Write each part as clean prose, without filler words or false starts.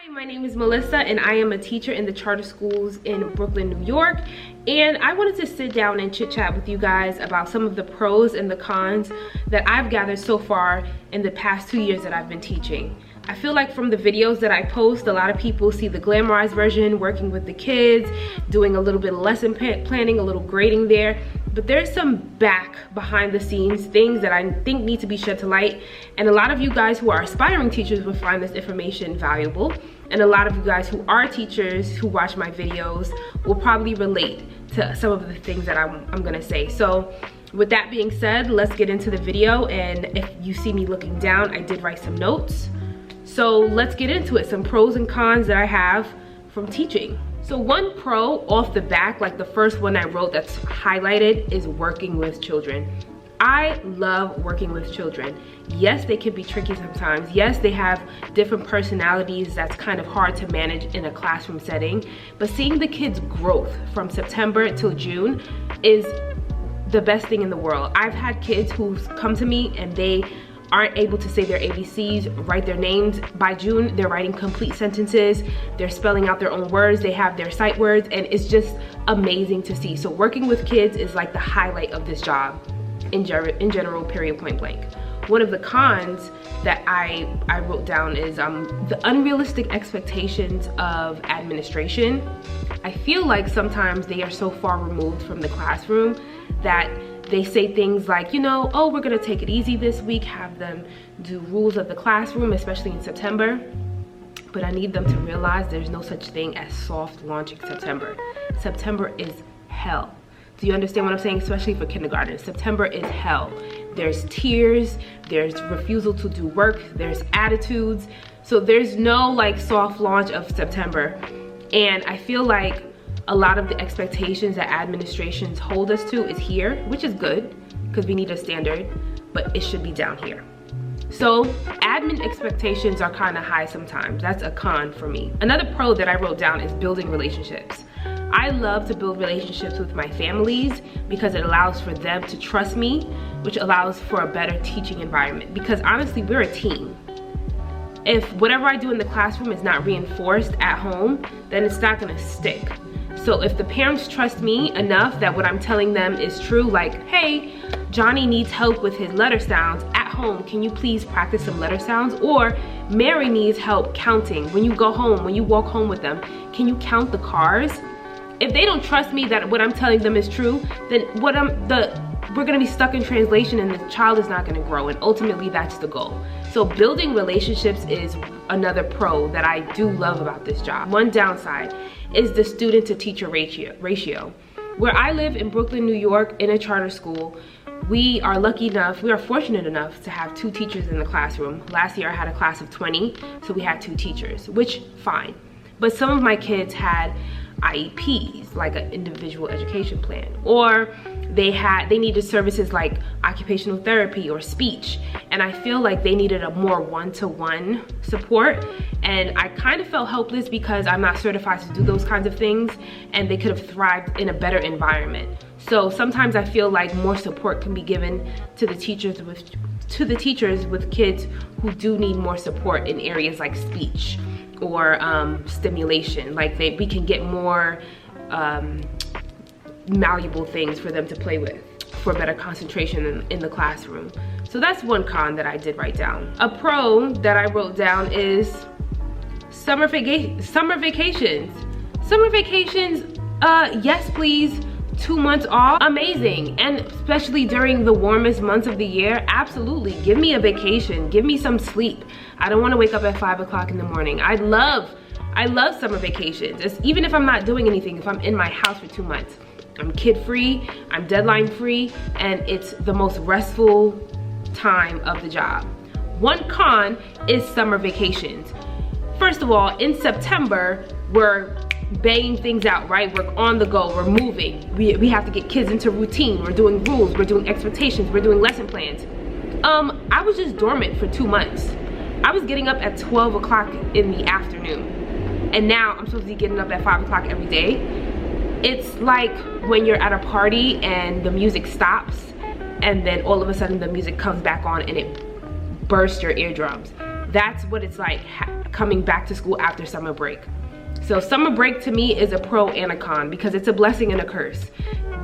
Hi, my name is Melissa and I am a teacher in the charter schools in Brooklyn, New York. And I wanted to sit down and chit chat with you guys about some of the pros and the cons that I've gathered so far in the past 2 years that I've been teaching. I feel like from the videos that I post, a lot of people see the glamorized version, working with the kids, doing a little bit of lesson planning, a little grading there. But there's some behind the scenes things that I think need to be shed to light. And a lot of you guys who are aspiring teachers will find this information valuable. And a lot of you guys who are teachers who watch my videos will probably relate to some of the things that I'm gonna say. So with that being said, let's get into the video. And if you see me looking down, I did write some notes. So let's get into it, some pros and cons that I have from teaching. So one pro off the back, like the first one I wrote that's highlighted, is working with children. I love working with children. Yes, they can be tricky sometimes. Yes, they have different personalities that's kind of hard to manage in a classroom setting. But seeing the kids' growth from September till June is the best thing in the world. I've had kids who come to me and they aren't able to say their ABCs, write their names. By June, they're writing complete sentences. They're spelling out their own words. They have their sight words, and it's just amazing to see. So working with kids is like the highlight of this job in general, period, point blank. One of the cons that I wrote down is the unrealistic expectations of administration. I feel like sometimes they are so far removed from the classroom that they say things like, you know, oh, we're gonna take it easy this week, have them do rules of the classroom, especially in September. But I need them to realize there's no such thing as soft launch in September. September is hell. Do you understand what I'm saying? Especially for kindergarten. September is hell. There's tears, there's refusal to do work, there's attitudes. So there's no like soft launch of September. And I feel like a lot of the expectations that administrations hold us to is here, which is good because we need a standard, but it should be down here. So admin expectations are kind of high sometimes. That's a con for me. Another pro that I wrote down is building relationships. I love to build relationships with my families because it allows for them to trust me, which allows for a better teaching environment. Because honestly, we're a team. If whatever I do in the classroom is not reinforced at home, then it's not gonna stick. So if the parents trust me enough that what I'm telling them is true, like, hey, Johnny needs help with his letter sounds at home, can you please practice some letter sounds? Or Mary needs help counting. When you go home, when you walk home with them, can you count the cars? If they don't trust me that what I'm telling them is true, then we're gonna be stuck in translation and the child is not gonna grow, and ultimately that's the goal. So building relationships is another pro that I do love about this job. One downside is the student to teacher ratio. Where I live in Brooklyn, New York, in a charter school, we are fortunate enough to have 2 teachers in the classroom. Last year I had a class of 20, so we had 2 teachers, which fine. But some of my kids had IEPs, like an individual education plan, or they needed services like occupational therapy or speech, and I feel like they needed a more one-to-one support, and I kind of felt helpless because I'm not certified to do those kinds of things, and they could have thrived in a better environment. So sometimes I feel like more support can be given to the teachers with kids who do need more support in areas like speech or stimulation. Like we can get more malleable things for them to play with for better concentration in the classroom. So that's one con that I did write down. A pro that I wrote down is summer vacations. Summer vacations, yes please. 2 months off, amazing. And especially during the warmest months of the year, absolutely. Give me a vacation, give me some sleep. I don't wanna wake up at 5 o'clock in the morning. I love summer vacations. Even if I'm not doing anything, if I'm in my house for 2 months. I'm kid-free, I'm deadline-free, and it's the most restful time of the job. One con is summer vacations. First of all, in September, we're banging things out, right? We're on the go, we're moving. We have to get kids into routine. We're doing rules, we're doing expectations, we're doing lesson plans. I was just dormant for 2 months. I was getting up at 12 o'clock in the afternoon. And now I'm supposed to be getting up at 5 o'clock every day. It's like when you're at a party and the music stops and then all of a sudden the music comes back on and it bursts your eardrums. That's what it's like coming back to school after summer break. So summer break to me is a pro and a con because it's a blessing and a curse.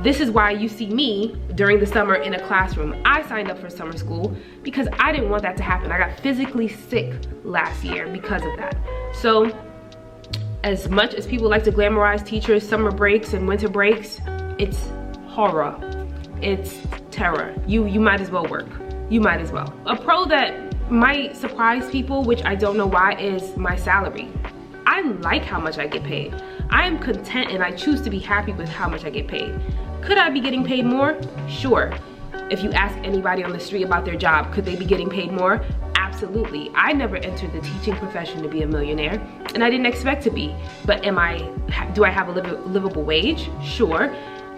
This is why you see me during the summer in a classroom. I signed up for summer school because I didn't want that to happen. I got physically sick last year because of that. So as much as people like to glamorize teachers' summer breaks and winter breaks, it's horror. It's terror. You might as well work. You might as well. A pro that might surprise people, which I don't know why, is my salary. I like how much I get paid. I am content and I choose to be happy with how much I get paid. Could I be getting paid more? Sure. If you ask anybody on the street about their job, could they be getting paid more? Absolutely. I never entered the teaching profession to be a millionaire, and I didn't expect to be. But do I have a livable wage? Sure.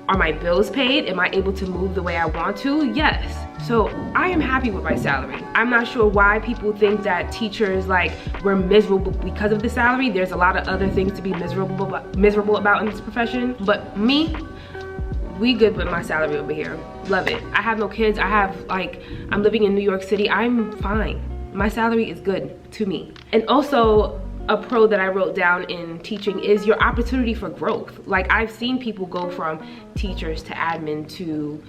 Are my bills paid? Am I able to move the way I want to? Yes. So I am happy with my salary. I'm not sure why people think that teachers we're miserable because of the salary. There's a lot of other things to be miserable about in this profession. But me, we good with my salary over here. Love it. I have no kids. I'm living in New York City. I'm fine. My salary is good to me. And also, a pro that I wrote down in teaching is your opportunity for growth. I've seen people go from teachers to admin to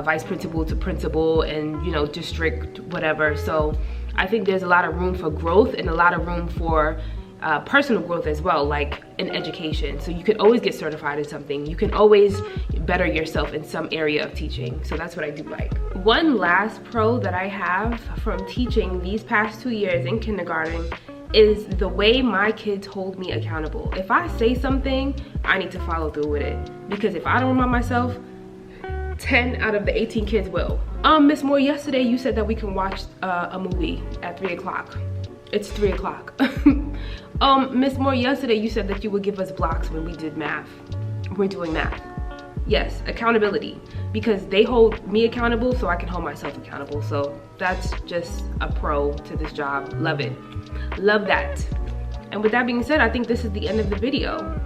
vice principal to principal and district whatever. So I think there's a lot of room for growth and a lot of room for personal growth as well, like in education. So you can always get certified in something. You can always better yourself in some area of teaching. So that's what I do like. One last pro that I have from teaching these past 2 years in kindergarten is the way my kids hold me accountable. If I say something, I need to follow through with it. Because if I don't remind myself, 10 out of the 18 kids will. Miss Moore, yesterday you said that we can watch a movie at 3 o'clock. It's 3 o'clock. Miss Moore, yesterday you said that you would give us blocks when we did math. We're doing math. Yes, accountability. Because they hold me accountable so I can hold myself accountable. So that's just a pro to this job. Love it. Love that. And with that being said, I think this is the end of the video.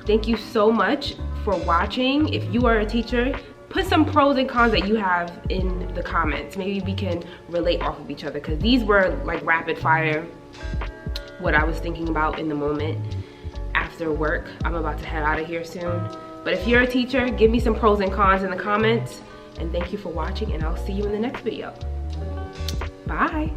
Thank you so much for watching. If you are a teacher, put some pros and cons that you have in the comments. Maybe we can relate off of each other, because these were like rapid fire, what I was thinking about in the moment after work. I'm about to head out of here soon. But if you're a teacher, give me some pros and cons in the comments. And thank you for watching, and I'll see you in the next video. Bye.